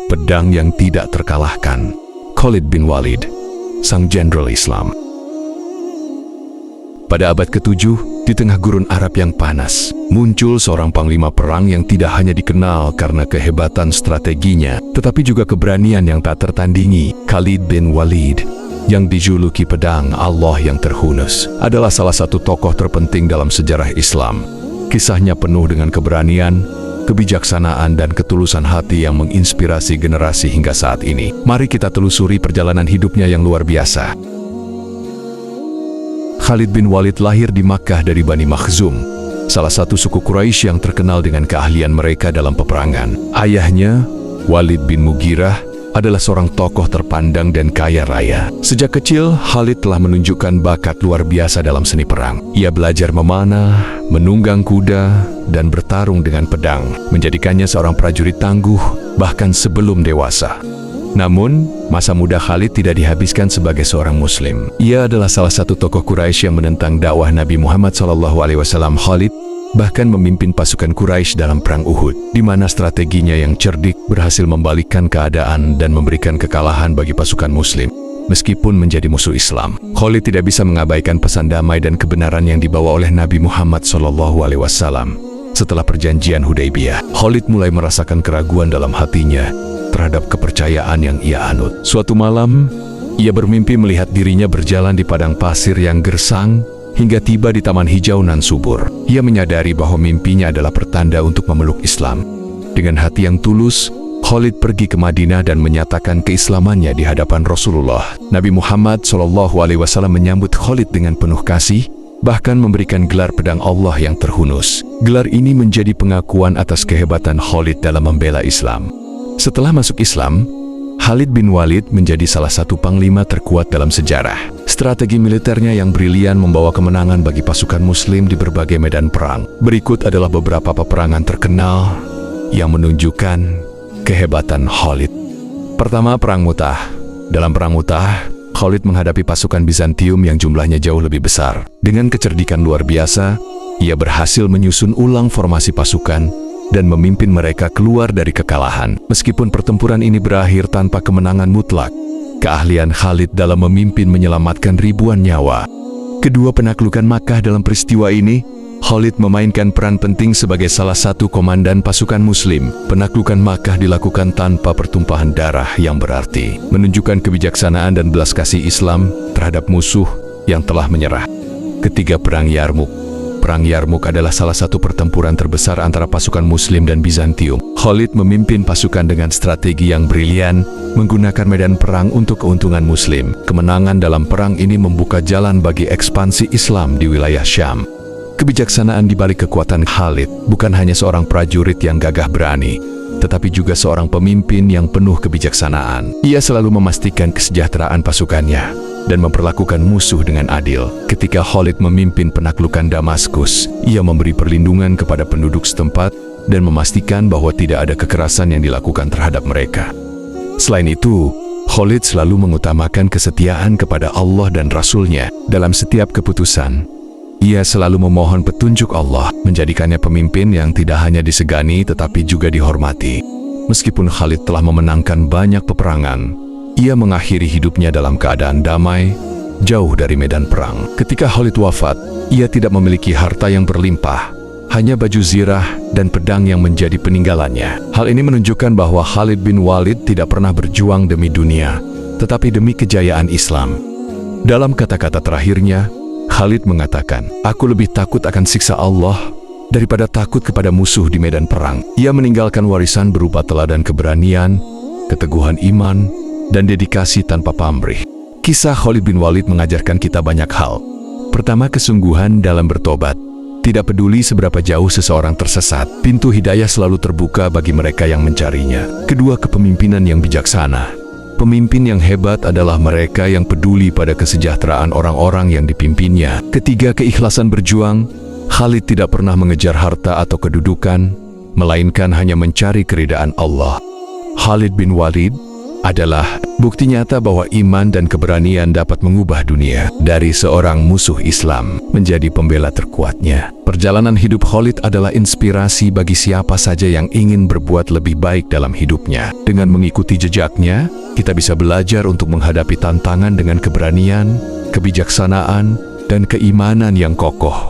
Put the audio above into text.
pedang yang tidak terkalahkan. Khalid bin Walid, sang jenderal Islam. Pada abad ke-7, di tengah gurun Arab yang panas, muncul seorang panglima perang yang tidak hanya dikenal karena kehebatan strateginya, tetapi juga keberanian yang tak tertandingi. Khalid bin Walid, yang dijuluki pedang Allah yang terhunus, adalah salah satu tokoh terpenting dalam sejarah Islam. Kisahnya penuh dengan keberanian, kebijaksanaan, dan ketulusan hati yang menginspirasi generasi hingga saat ini. Mari kita telusuri perjalanan hidupnya yang luar biasa. Khalid bin Walid lahir di Makkah dari Bani Makhzum, salah satu suku Quraisy yang terkenal dengan keahlian mereka dalam peperangan. Ayahnya, Walid bin Mughirah, adalah seorang tokoh terpandang dan kaya raya. Sejak kecil, Khalid telah menunjukkan bakat luar biasa dalam seni perang. Ia belajar memanah, menunggang kuda, dan bertarung dengan pedang, menjadikannya seorang prajurit tangguh bahkan sebelum dewasa. Namun, masa muda Khalid tidak dihabiskan sebagai seorang muslim. Ia adalah salah satu tokoh Quraisy yang menentang dakwah Nabi Muhammad SAW. Khalid bahkan memimpin pasukan Quraisy dalam perang Uhud, di mana strateginya yang cerdik berhasil membalikkan keadaan dan memberikan kekalahan bagi pasukan muslim. Meskipun menjadi musuh Islam, Khalid tidak bisa mengabaikan pesan damai dan kebenaran yang dibawa oleh Nabi Muhammad SAW. Setelah perjanjian Hudaybiyah, Khalid mulai merasakan keraguan dalam hatinya terhadap kepercayaan yang ia anut. Suatu malam, ia bermimpi melihat dirinya berjalan di padang pasir yang gersang hingga tiba di taman hijau nan subur. Ia menyadari bahwa mimpinya adalah pertanda untuk memeluk Islam. Dengan hati yang tulus, Khalid pergi ke Madinah dan menyatakan keislamannya di hadapan Rasulullah. Nabi Muhammad SAW menyambut Khalid dengan penuh kasih, bahkan memberikan gelar pedang Allah yang terhunus. Gelar ini menjadi pengakuan atas kehebatan Khalid dalam membela Islam. Setelah masuk Islam, Khalid bin Walid menjadi salah satu panglima terkuat dalam sejarah. Strategi militernya yang brilian membawa kemenangan bagi pasukan muslim di berbagai medan perang. Berikut adalah beberapa peperangan terkenal yang menunjukkan kehebatan Khalid. Pertama, Perang Mu'tah. Dalam Perang Mu'tah, Khalid menghadapi pasukan Bizantium yang jumlahnya jauh lebih besar. Dengan kecerdikan luar biasa, ia berhasil menyusun ulang formasi pasukan dan memimpin mereka keluar dari kekalahan. Meskipun pertempuran ini berakhir tanpa kemenangan mutlak, keahlian Khalid dalam memimpin menyelamatkan ribuan nyawa. Kedua, Penaklukan Makkah. Dalam peristiwa ini, Khalid memainkan peran penting sebagai salah satu komandan pasukan muslim. Penaklukan Makkah dilakukan tanpa pertumpahan darah yang berarti, menunjukkan kebijaksanaan dan belas kasih Islam terhadap musuh yang telah menyerah. Ketiga, Perang Yarmuk. Perang Yarmuk adalah salah satu pertempuran terbesar antara pasukan muslim dan Bizantium. Khalid memimpin pasukan dengan strategi yang brilian, menggunakan medan perang untuk keuntungan muslim. Kemenangan dalam perang ini membuka jalan bagi ekspansi Islam di wilayah Syam. Kebijaksanaan di balik kekuatan Khalid bukan hanya seorang prajurit yang gagah berani, tetapi juga seorang pemimpin yang penuh kebijaksanaan. Ia selalu memastikan kesejahteraan pasukannya dan memperlakukan musuh dengan adil. Ketika Khalid memimpin penaklukan Damaskus, ia memberi perlindungan kepada penduduk setempat dan memastikan bahwa tidak ada kekerasan yang dilakukan terhadap mereka. Selain itu, Khalid selalu mengutamakan kesetiaan kepada Allah dan Rasul-Nya. Dalam setiap keputusan, ia selalu memohon petunjuk Allah, menjadikannya pemimpin yang tidak hanya disegani tetapi juga dihormati. Meskipun Khalid telah memenangkan banyak peperangan, ia mengakhiri hidupnya dalam keadaan damai, jauh dari medan perang. Ketika Khalid wafat, ia tidak memiliki harta yang berlimpah, hanya baju zirah dan pedang yang menjadi peninggalannya. Hal ini menunjukkan bahwa Khalid bin Walid tidak pernah berjuang demi dunia, tetapi demi kejayaan Islam. Dalam kata-kata terakhirnya, Khalid mengatakan, "Aku lebih takut akan siksa Allah daripada takut kepada musuh di medan perang." Ia meninggalkan warisan berupa teladan keberanian, keteguhan iman, dan dedikasi tanpa pamrih. Kisah Khalid bin Walid mengajarkan kita banyak hal. Pertama, kesungguhan dalam bertobat. Tidak peduli seberapa jauh seseorang tersesat, pintu hidayah selalu terbuka bagi mereka yang mencarinya. Kedua, kepemimpinan yang bijaksana. Pemimpin yang hebat adalah mereka yang peduli pada kesejahteraan orang-orang yang dipimpinnya. Ketiga, keikhlasan berjuang. Khalid tidak pernah mengejar harta atau kedudukan, melainkan hanya mencari keridaan Allah. Khalid bin Walid adalah bukti nyata bahwa iman dan keberanian dapat mengubah dunia dari seorang musuh Islam menjadi pembela terkuatnya. Perjalanan hidup Khalid adalah inspirasi bagi siapa saja yang ingin berbuat lebih baik dalam hidupnya. Dengan mengikuti jejaknya, kita bisa belajar untuk menghadapi tantangan dengan keberanian, kebijaksanaan, dan keimanan yang kokoh.